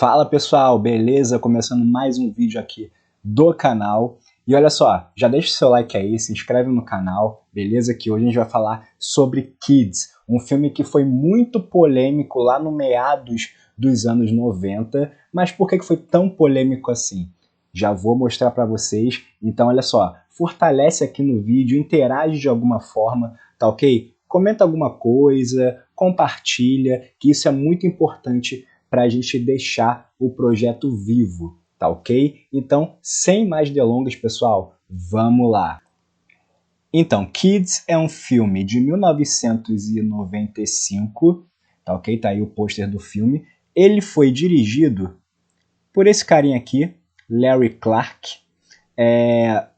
Fala pessoal, beleza? Começando mais um vídeo aqui do canal. E olha só, já deixa o seu like aí, se inscreve no canal, beleza? Que hoje a gente vai falar sobre Kids, um filme que foi muito polêmico lá no meados dos anos 90. Mas por que foi tão polêmico assim? Já vou mostrar para vocês. Então olha só, fortalece aqui no vídeo, interage de alguma forma, tá ok? Comenta alguma coisa, compartilha, que isso é muito importante para a gente deixar o projeto vivo, tá ok? Então, sem mais delongas, pessoal, vamos lá! Então, Kids é um filme de 1995, tá ok? Tá aí o pôster do filme. Ele foi dirigido por esse carinha aqui, Larry Clark.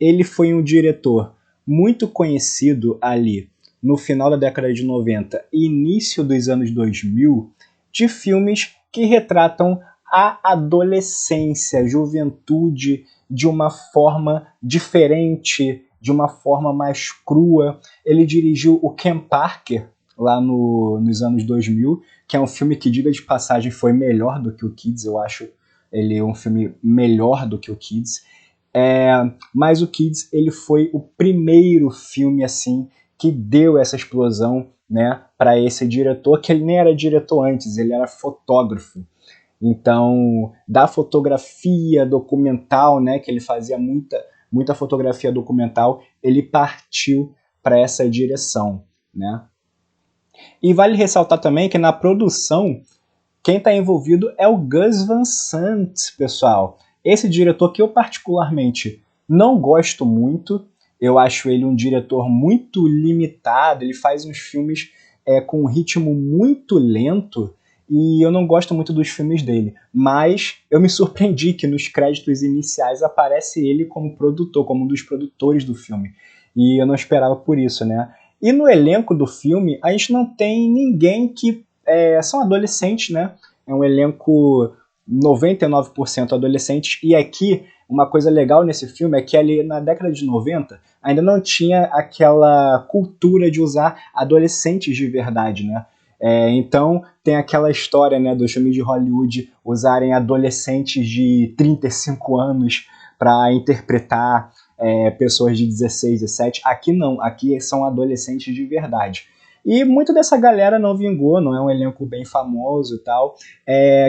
Ele foi um diretor muito conhecido ali no final da década de 90 e início dos anos 2000, de filmes que retratam a adolescência, a juventude de uma forma diferente, de uma forma mais crua. Ele dirigiu o Ken Parker lá nos anos 2000, que é um filme que, diga de passagem, foi melhor do que o Kids. Eu acho ele um filme melhor do que o Kids. Mas o Kids ele foi o primeiro filme assim que deu essa explosão, né, para esse diretor, que ele nem era diretor antes, ele era fotógrafo. Então, da fotografia documental, né, que ele fazia muita fotografia documental, ele partiu para essa direção, né? E vale ressaltar também que na produção, quem está envolvido é o Gus Van Sant, pessoal. Esse diretor que eu particularmente não gosto muito, eu acho ele um diretor muito limitado, ele faz uns filmes com um ritmo muito lento e eu não gosto muito dos filmes dele. Mas eu me surpreendi que nos créditos iniciais aparece ele como produtor, como um dos produtores do filme. E eu não esperava por isso, né? E no elenco do filme, a gente não tem ninguém que são adolescentes, né? É um elenco 99% adolescentes. E aqui, uma coisa legal nesse filme é que ali na década de 90 ainda não tinha aquela cultura de usar adolescentes de verdade, né? Então tem aquela história, né, dos filmes de Hollywood usarem adolescentes de 35 anos para interpretar pessoas de 16, 17. Aqui não, aqui são adolescentes de verdade. E muito dessa galera não vingou, não é um elenco bem famoso e tal.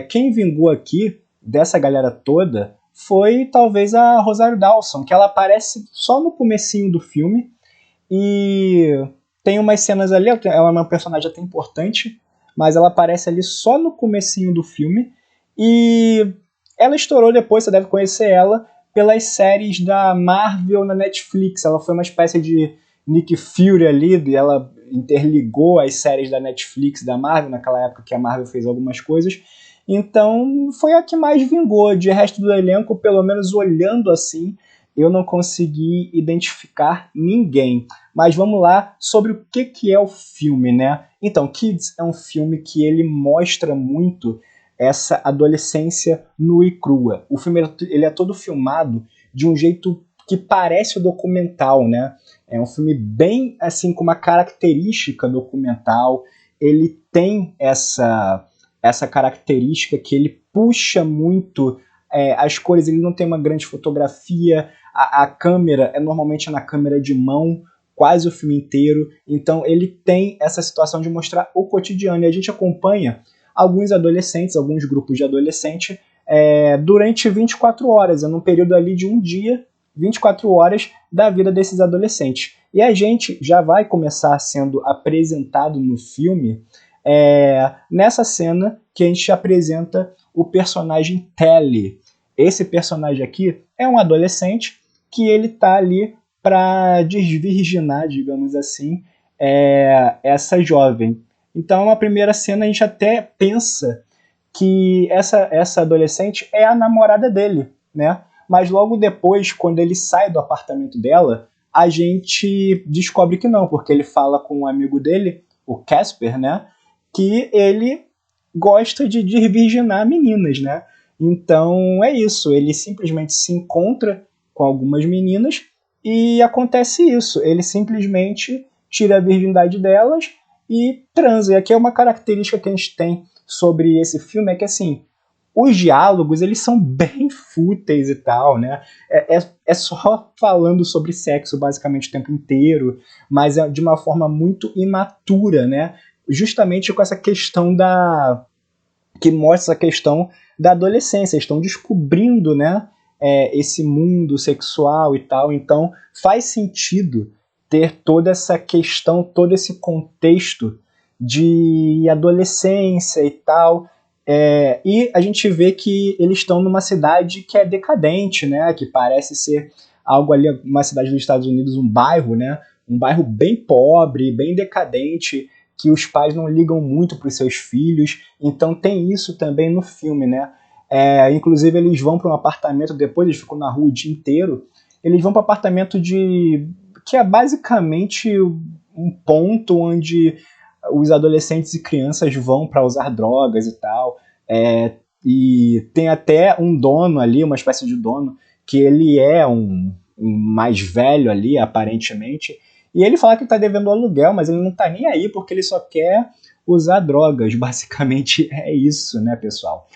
Quem vingou aqui, dessa galera toda, foi talvez a Rosário Dawson, que ela aparece só no comecinho do filme e tem umas cenas ali, ela é uma personagem até importante, mas ela aparece ali só no comecinho do filme e ela estourou depois, você deve conhecer ela, pelas séries da Marvel na Netflix. Ela foi uma espécie de Nick Fury ali, e ela interligou as séries da Netflix, da Marvel, naquela época que a Marvel fez algumas coisas. Então foi a que mais vingou. De resto do elenco, pelo menos olhando assim, eu não consegui identificar ninguém. Mas vamos lá sobre o que é o filme, né? Então, Kids é um filme que ele mostra muito essa adolescência nua e crua. O filme ele é todo filmado de um jeito que parece o documental, né? É um filme bem assim com uma característica documental. Ele tem essa característica que ele puxa muito as cores. Ele não tem uma grande fotografia. A câmera é normalmente na câmera de mão, quase o filme inteiro. Então ele tem essa situação de mostrar o cotidiano. E a gente acompanha alguns adolescentes, alguns grupos de adolescentes, durante 24 horas, num período ali de um dia, 24 horas da vida desses adolescentes. E a gente já vai começar sendo apresentado no filme nessa cena que a gente apresenta o personagem Telly. Esse personagem aqui é um adolescente que ele tá ali para desvirginar, digamos assim, essa jovem. Então, na primeira cena, a gente até pensa que essa adolescente é a namorada dele, né? Mas logo depois, quando ele sai do apartamento dela, a gente descobre que não, porque ele fala com um amigo dele, o Casper, né? Que ele gosta de desvirginar meninas, né? Então é isso, ele simplesmente se encontra com algumas meninas e acontece isso, ele simplesmente tira a virgindade delas e transa. E aqui é uma característica que a gente tem sobre esse filme, é que assim, os diálogos, eles são bem fúteis e tal, né? É só falando sobre sexo basicamente o tempo inteiro, mas é de uma forma muito imatura, né? Justamente com essa questão que mostra essa questão da adolescência, estão descobrindo, né, esse mundo sexual e tal, então faz sentido ter toda essa questão, todo esse contexto de adolescência e tal, e a gente vê que eles estão numa cidade que é decadente, né, que parece ser algo ali, uma cidade dos Estados Unidos, um bairro, né, um bairro bem pobre, bem decadente, que os pais não ligam muito para os seus filhos, então tem isso também no filme, né? Inclusive eles vão para um apartamento, depois eles ficam na rua o dia inteiro, eles vão para um apartamento que é basicamente um ponto onde os adolescentes e crianças vão para usar drogas e tal, e tem até um dono ali, uma espécie de dono, que ele é um mais velho ali, aparentemente, e ele fala que está devendo aluguel, mas ele não está nem aí porque ele só quer usar drogas. Basicamente é isso, né, pessoal?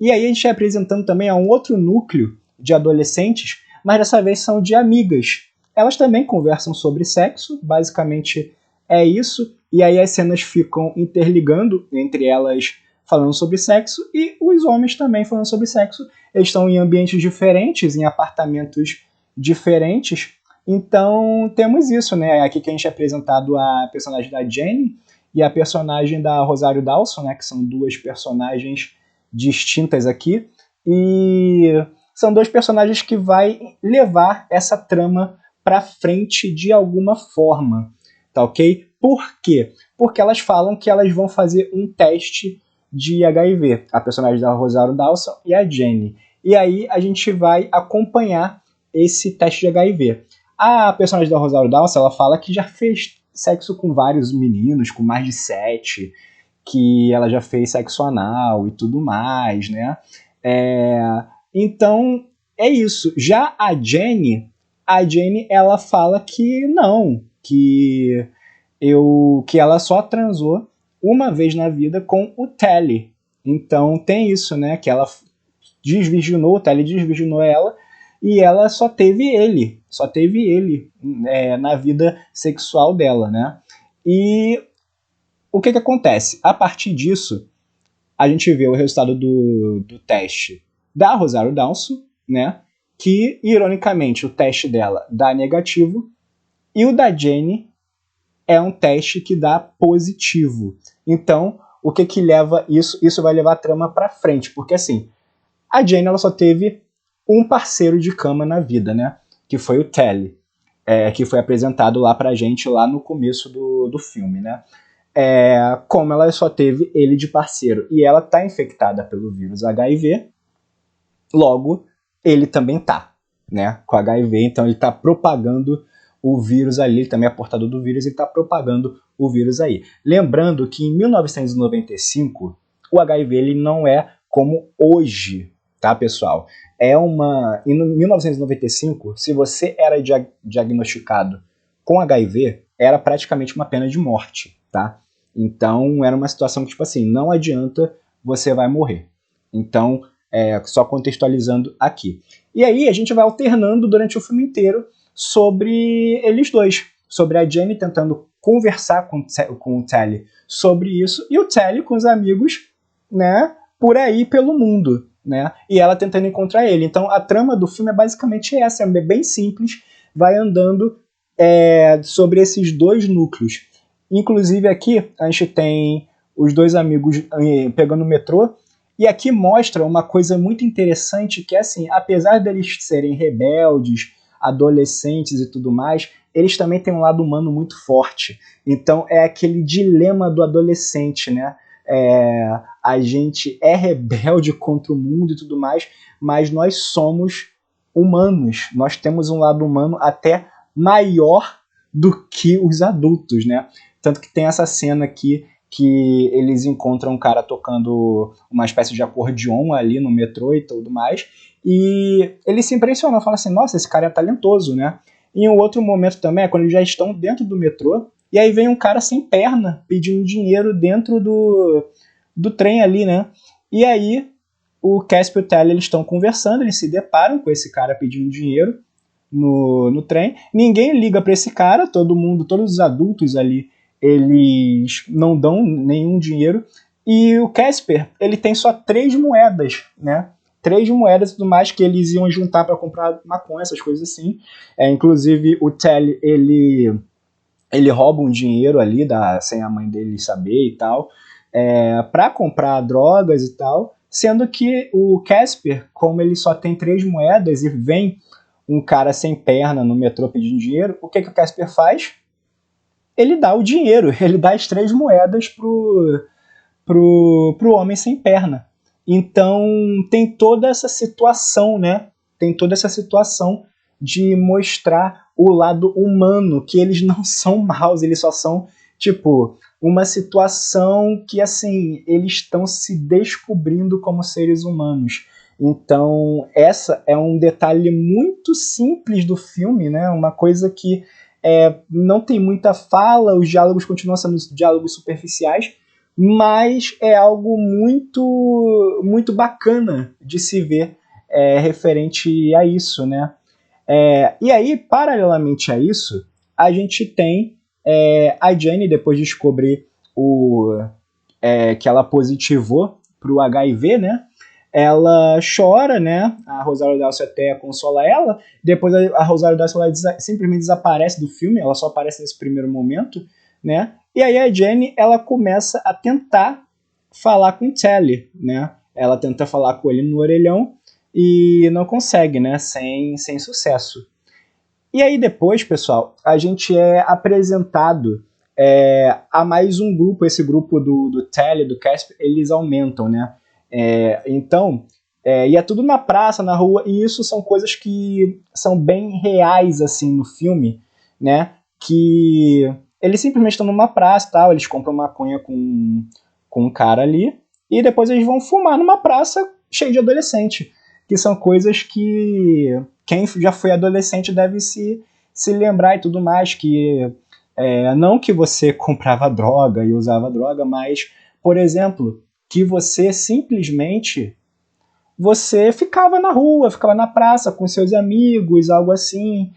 E aí a gente é apresentando também a um outro núcleo de adolescentes, mas dessa vez são de amigas. Elas também conversam sobre sexo, basicamente é isso, e aí as cenas ficam interligando entre elas falando sobre sexo e os homens também falando sobre sexo. Eles estão em ambientes diferentes, em apartamentos diferentes, então temos isso, né? Aqui que a gente é apresentado a personagem da Jenny e a personagem da Rosário Dawson, né? Que são duas personagens distintas aqui, e são dois personagens que vai levar essa trama para frente de alguma forma, tá ok? Por quê? Porque elas falam que elas vão fazer um teste de HIV, a personagem da Rosário Dawson e a Jenny, e aí a gente vai acompanhar esse teste de HIV. A personagem da Rosário Dawson, ela fala que já fez sexo com vários meninos, com mais de 7, que ela já fez sexo anal e tudo mais, né? Então, é isso. Já a Jenny, ela fala que não, que ela só transou uma vez na vida com o Telly. Então, tem isso, né? Que ela desvirginou, o Telly desvirginou ela, e ela só teve ele na vida sexual dela, né? E o que acontece? A partir disso, a gente vê o resultado do teste da Rosário Dawson, né? Que, ironicamente, o teste dela dá negativo, e o da Jenny é um teste que dá positivo. Então, o que leva isso? Isso vai levar a trama para frente, porque assim, a Jenny ela só teve um parceiro de cama na vida, né? Que foi o Telly, que foi apresentado lá pra gente lá no começo do filme, né? Como ela só teve ele de parceiro e ela tá infectada pelo vírus HIV, logo ele também tá, né? Com HIV, então ele tá propagando o vírus ali, ele também é portador do vírus e tá propagando o vírus aí. Lembrando que em 1995 o HIV ele não é como hoje, tá, pessoal? Em 1995, se você era diagnosticado com HIV, era praticamente uma pena de morte, tá? Então, era uma situação que, tipo assim, não adianta, você vai morrer. Então, só contextualizando aqui. E aí, a gente vai alternando durante o filme inteiro sobre eles dois. Sobre a Jenny tentando conversar com o Telly sobre isso, e o Telly com os amigos, né, por aí pelo mundo, né? E ela tentando encontrar ele. Então a trama do filme é basicamente essa, é bem simples, vai andando sobre esses dois núcleos. Inclusive aqui a gente tem os dois amigos pegando o metrô, e aqui mostra uma coisa muito interessante, que é assim, apesar deles serem rebeldes, adolescentes e tudo mais, eles também têm um lado humano muito forte. Então é aquele dilema do adolescente, né? A gente é rebelde contra o mundo e tudo mais, mas nós somos humanos. Nós temos um lado humano até maior do que os adultos, né? Tanto que tem essa cena aqui que eles encontram um cara tocando uma espécie de acordeon ali no metrô e tudo mais, e eles se impressionam, falam assim, nossa, esse cara é talentoso, né? E em um outro momento também é quando eles já estão dentro do metrô, e aí vem um cara sem perna pedindo dinheiro dentro do trem ali, né? E aí o Casper e o Telly eles estão conversando, eles se deparam com esse cara pedindo dinheiro no trem. Ninguém liga para esse cara, todos os adultos ali, eles não dão nenhum dinheiro. E o Casper, ele tem só 3 moedas, né? 3 moedas e tudo mais que eles iam juntar para comprar maconha, essas coisas assim. Inclusive, o Telly, ele rouba um dinheiro ali, sem a mãe dele saber e tal, para comprar drogas e tal. Sendo que o Casper, como ele só tem 3 moedas e vem um cara sem perna no metrô pedindo dinheiro, o que o Casper faz? Ele dá o dinheiro, ele dá as 3 moedas pro homem sem perna. Então tem toda essa situação, né? Tem toda essa situação de mostrar o lado humano, que eles não são maus, eles só são, tipo, uma situação que, assim, eles estão se descobrindo como seres humanos. Então, essa é um detalhe muito simples do filme, né? Uma coisa que não tem muita fala, os diálogos continuam sendo diálogos superficiais, mas é algo muito, muito bacana de se ver referente a isso, né? E aí, paralelamente a isso, a gente tem a Jenny, depois de descobrir que ela positivou para o HIV, né? Ela chora, né? A Rosário Dawson até consola ela. Depois a Rosário Dawson simplesmente desaparece do filme, ela só aparece nesse primeiro momento, né? E aí a Jenny, ela começa a tentar falar com o Telly, né? Ela tenta falar com ele no orelhão e não consegue, né? Sem sucesso. E aí depois, pessoal, a gente é apresentado a mais um grupo. Esse grupo do Telly, do Casper, eles aumentam, né? Então, e é tudo na praça, na rua, e isso são coisas que são bem reais, assim, no filme, né? Que eles simplesmente estão numa praça e tal, eles compram maconha com um cara ali, e depois eles vão fumar numa praça cheia de adolescente, que são coisas que quem já foi adolescente deve se lembrar e tudo mais, que não que você comprava droga e usava droga, mas, por exemplo, que você simplesmente ficava na rua, ficava na praça com seus amigos, algo assim,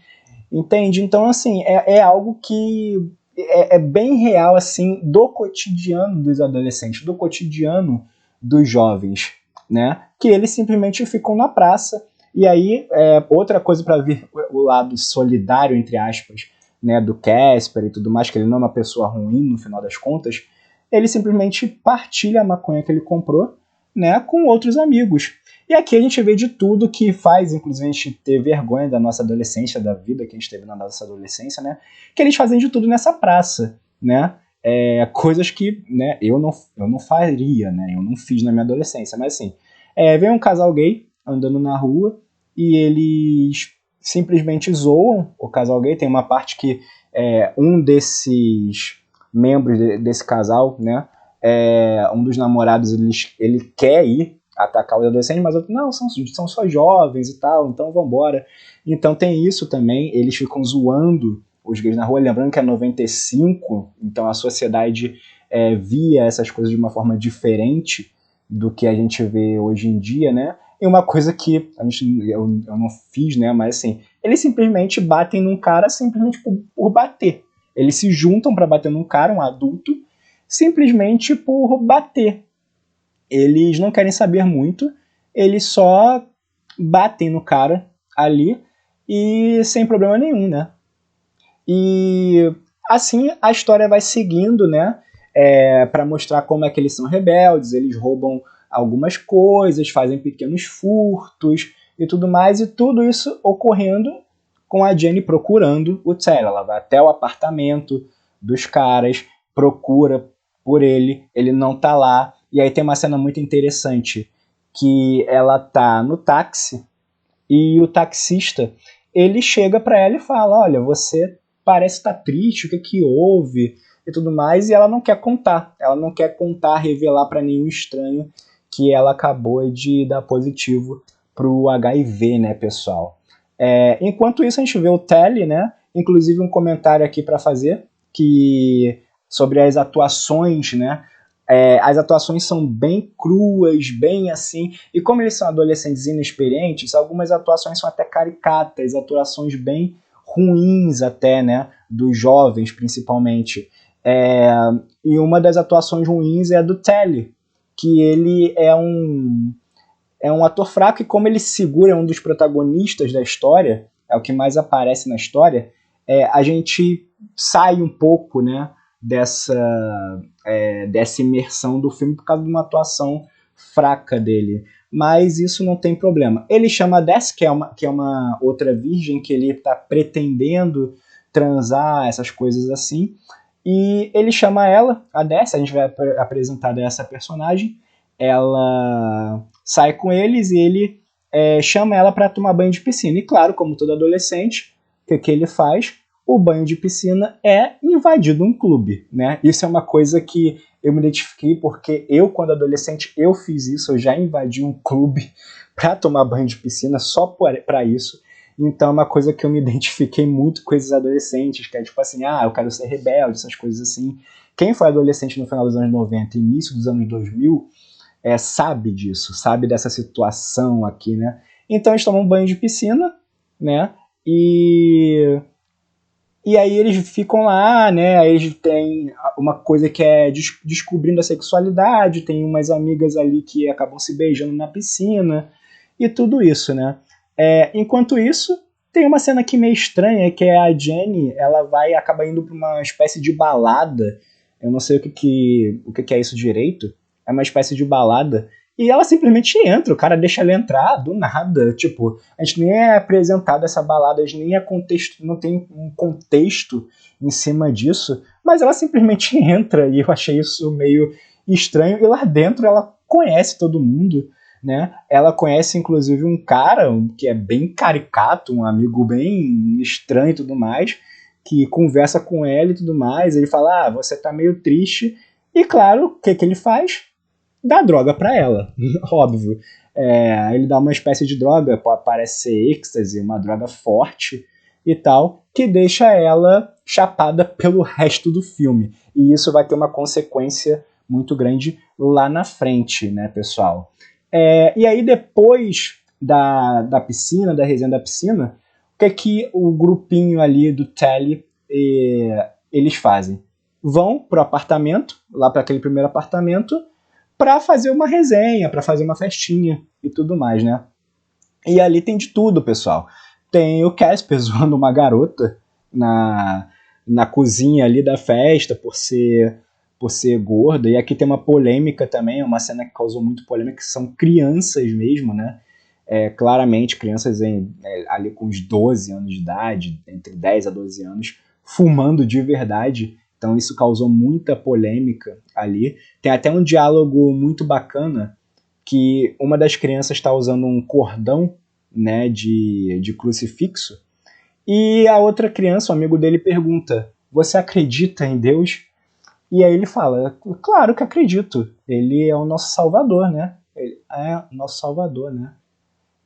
entende? Então, assim, é algo que é bem real, assim, do cotidiano dos adolescentes, do cotidiano dos jovens, né? Que eles simplesmente ficam na praça. E aí, outra coisa para ver o lado solidário, entre aspas, né, do Casper e tudo mais, que ele não é uma pessoa ruim no final das contas, ele simplesmente partilha a maconha que ele comprou, né, com outros amigos. E aqui a gente vê de tudo que faz, inclusive, a gente ter vergonha da nossa adolescência, da vida que a gente teve na nossa adolescência, né, que eles fazem de tudo nessa praça, né, coisas que, né, eu não faria, né, eu não fiz na minha adolescência, mas assim, vem um casal gay andando na rua e eles simplesmente zoam o casal gay. Tem uma parte que um desses membros desse casal, né, um dos namorados, ele quer ir atacar os adolescentes, mas outro, não, são só jovens e tal, então vambora. Então tem isso também, eles ficam zoando os gays na rua, lembrando que é 95, então a sociedade via essas coisas de uma forma diferente do que a gente vê hoje em dia, né? E uma coisa que eu não fiz, né, mas assim, eles simplesmente batem num cara simplesmente por bater. Eles se juntam para bater num cara, um adulto, simplesmente por bater. Eles não querem saber muito, eles só batem no cara ali e sem problema nenhum, né? E assim a história vai seguindo, né? Para mostrar como é que eles são rebeldes, eles roubam algumas coisas, fazem pequenos furtos e tudo mais, e tudo isso ocorrendo com a Jenny procurando o Telly. Ela vai até o apartamento dos caras, procura por ele não tá lá, e aí tem uma cena muito interessante, que ela tá no táxi, e o taxista, ele chega para ela e fala, olha, você parece estar triste, o que houve, e tudo mais, e ela não quer contar, revelar para nenhum estranho que ela acabou de dar positivo pro HIV, né, pessoal? Enquanto isso, a gente vê o Telly, né? Inclusive um comentário aqui para fazer sobre as atuações, né, As atuações são bem cruas, bem assim, e como eles são adolescentes inexperientes, algumas atuações são até caricatas, atuações bem ruins até, né, dos jovens principalmente. É, e uma das atuações ruins é a do Telly, que ele é um ator fraco e como ele segura é um dos protagonistas da história, é o que mais aparece na história, a gente sai um pouco, né, dessa imersão do filme por causa de uma atuação fraca dele. Mas isso não tem problema. Ele chama a Dess, que é uma outra virgem que ele está pretendendo transar, essas coisas assim. E ele chama ela, a Dess, a gente vai apresentar essa personagem. Ela sai com eles e ele chama ela para tomar banho de piscina. E claro, como todo adolescente, o que ele faz? O banho de piscina é invadido um clube, né? Isso é uma coisa que eu me identifiquei porque eu, quando adolescente, eu fiz isso, eu já invadi um clube para tomar banho de piscina só para isso. Então é uma coisa que eu me identifiquei muito com esses adolescentes, que é tipo assim, eu quero ser rebelde, essas coisas assim. Quem foi adolescente no final dos anos 90 início dos anos 2000 sabe disso, sabe dessa situação aqui, né? Então eles tomam um banho de piscina, né? E aí eles ficam lá, né? Aí eles têm uma coisa que é descobrindo a sexualidade, tem umas amigas ali que acabam se beijando na piscina e tudo isso, né? Enquanto isso, tem uma cena aqui meio estranha, que é a Jenny, ela acaba indo para uma espécie de balada. Eu não sei o que é isso direito. É uma espécie de balada. E ela simplesmente entra, o cara deixa ela entrar do nada. Tipo, a gente nem é apresentado essa balada, a gente nem não tem um contexto em cima disso, mas ela simplesmente entra e eu achei isso meio estranho. E lá dentro ela conhece todo mundo, né? Ela conhece inclusive um cara que é bem caricato, um amigo bem estranho e tudo mais, que conversa com ela e tudo mais. Ele fala: você tá meio triste. E claro, o que ele faz? Dá droga pra ela, óbvio. Ele dá uma espécie de droga, parece ser êxtase, uma droga forte e tal, que deixa ela chapada pelo resto do filme. E isso vai ter uma consequência muito grande lá na frente, né, pessoal? E aí, depois da piscina, da resenha da piscina, o que o grupinho ali do Telly eles fazem? Vão pro apartamento, lá para aquele primeiro apartamento, para fazer uma resenha, para fazer uma festinha e tudo mais, né? E ali tem de tudo, pessoal. Tem o Casper zoando uma garota na cozinha ali da festa por ser gorda. E aqui tem uma polêmica também, uma cena que causou muito polêmica, que são crianças mesmo, né? Claramente, crianças ali com uns 12 anos de idade, entre 10 a 12 anos, fumando de verdade. Então isso causou muita polêmica ali. Tem até um diálogo muito bacana que uma das crianças está usando um cordão, né, de crucifixo e a outra criança, o amigo dele, pergunta: você acredita em Deus? E aí ele fala: claro que acredito, ele é o nosso salvador, né? Ele é o nosso salvador, né?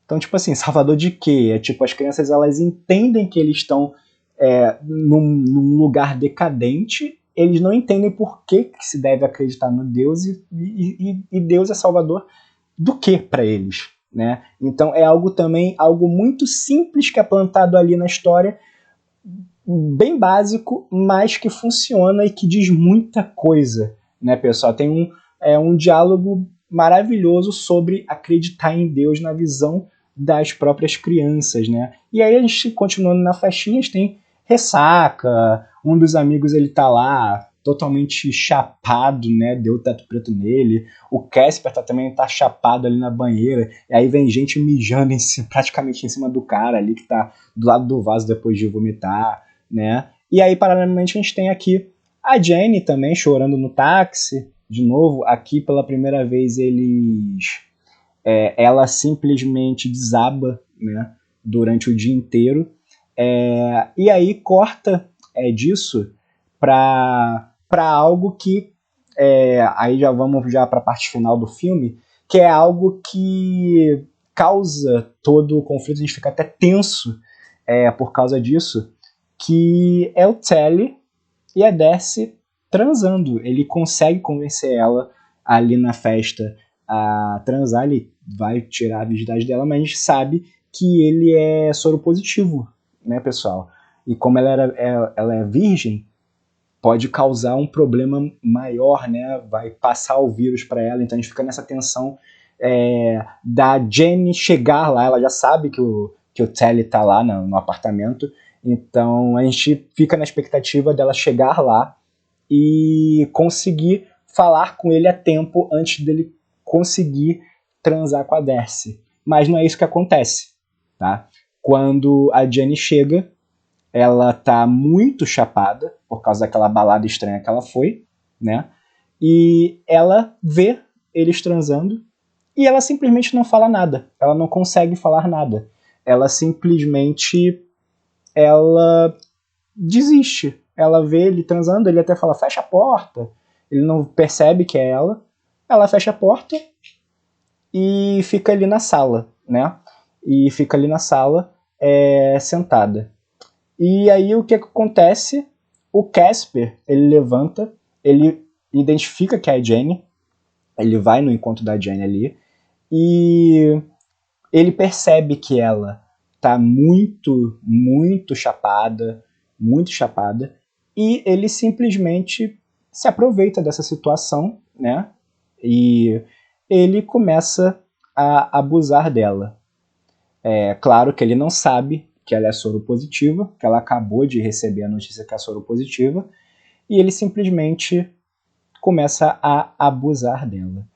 Então, tipo assim, salvador de quê? Tipo, as crianças, elas entendem que eles estão num lugar decadente, eles não entendem por que se deve acreditar no Deus e Deus é salvador do que para eles, né? Então é algo muito simples que é plantado ali na história, bem básico, mas que funciona e que diz muita coisa, né, pessoal? Tem um diálogo maravilhoso sobre acreditar em Deus na visão das próprias crianças, né? E aí a gente, continuando na festinha, a gente tem ressaca, um dos amigos ele tá lá totalmente chapado, né? Deu o teto preto nele. O Casper também tá chapado ali na banheira. E aí vem gente mijando praticamente em cima do cara ali que tá do lado do vaso depois de vomitar, né? E aí, paralelamente, a gente tem aqui a Jenny também chorando no táxi. De novo, aqui pela primeira vez ela simplesmente desaba, né, durante o dia inteiro. E aí corta disso para algo que aí já vamos para a parte final do filme, que é algo que causa todo o conflito, a gente fica até tenso por causa disso, que é o Telly e a Darcy transando. Ele consegue convencer ela ali na festa a transar, ele vai tirar a virgindade dela, mas a gente sabe que ele é soro positivo, né, pessoal? E como ela é virgem, pode causar um problema maior, né? Vai passar o vírus para ela, então a gente fica nessa tensão da Jenny chegar lá, ela já sabe que o Telly tá lá no apartamento, então a gente fica na expectativa dela chegar lá e conseguir falar com ele a tempo antes dele conseguir transar com a Darcy. Mas não é isso que acontece, tá? Quando a Jenny chega, ela tá muito chapada por causa daquela balada estranha que ela foi, né? E ela vê eles transando e ela simplesmente não fala nada. Ela não consegue falar nada. Ela simplesmente ela desiste. Ela vê ele transando, ele até fala, fecha a porta. Ele não percebe que é ela. Ela fecha a porta e fica ali na sala, né? E fica ali na sala, sentada. E aí o que acontece? O Casper, ele levanta, ele identifica que é a Jenny, ele vai no encontro da Jenny ali, e ele percebe que ela tá muito, muito chapada, e ele simplesmente se aproveita dessa situação, né? E ele começa a abusar dela. É claro que ele não sabe que ela é soropositiva, que ela acabou de receber a notícia que é soropositiva, e ele simplesmente começa a abusar dela.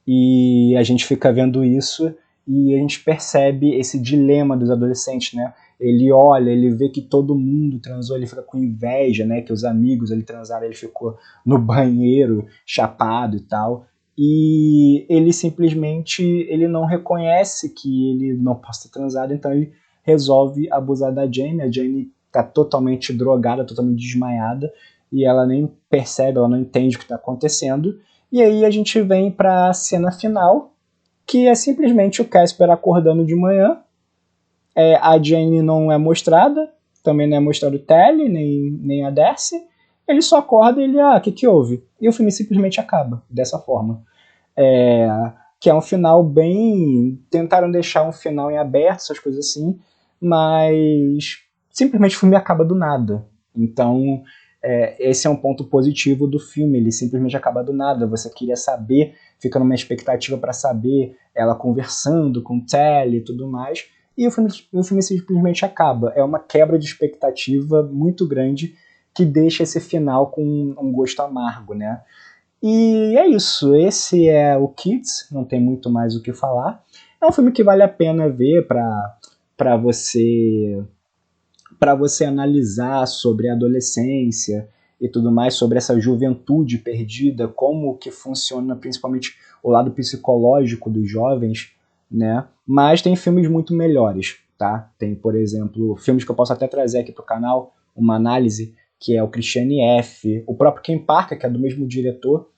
E a gente fica vendo isso e a gente percebe esse dilema dos adolescentes, né? Ele olha, ele vê que todo mundo transou, ele fica com inveja, né? Que os amigos ele transaram, ele ficou no banheiro, chapado e tal. E ele simplesmente ele não reconhece que ele não possa ter transado, então ele resolve abusar da Jane. A Jane tá totalmente drogada, totalmente desmaiada, e ela nem percebe, ela não entende o que está acontecendo. E aí a gente vem para a cena final, que é simplesmente o Casper acordando de manhã. A Jane não é mostrada, também não é mostrado o Telly, nem a Darcy. Ele só acorda e ele, o que houve? E o filme simplesmente acaba dessa forma. Que é um final bem... Tentaram deixar um final em aberto, essas coisas assim, mas simplesmente o filme acaba do nada. Então, esse é um ponto positivo do filme, ele simplesmente acaba do nada. Você queria saber, fica numa expectativa para saber, ela conversando com o Telly e tudo mais, e o filme simplesmente acaba. É uma quebra de expectativa muito grande que deixa esse final com um gosto amargo, né? E é isso, esse é o Kids, não tem muito mais o que falar. É um filme que vale a pena ver para você analisar sobre a adolescência e tudo mais, sobre essa juventude perdida, como que funciona principalmente o lado psicológico dos jovens, né? Mas tem filmes muito melhores, tá? Tem, por exemplo, filmes que eu posso até trazer aqui pro canal, uma análise, que é o Christiane F., o próprio Ken Parker, que é do mesmo diretor,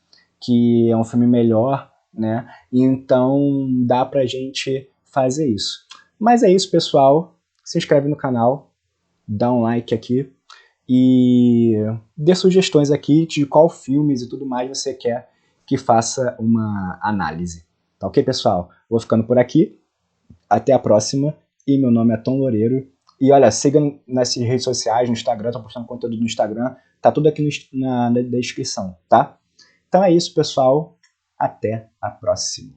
que é um filme melhor, né? Então dá pra gente fazer isso. Mas é isso, pessoal. Se inscreve no canal, dá um like aqui e dê sugestões aqui de qual filmes e tudo mais você quer que faça uma análise. Tá ok, pessoal? Vou ficando por aqui. Até a próxima. E meu nome é Tom Loureiro. E olha, siga nas redes sociais, no Instagram, tô postando conteúdo no Instagram. Tá tudo aqui na descrição, tá? Então é isso, pessoal. Até a próxima.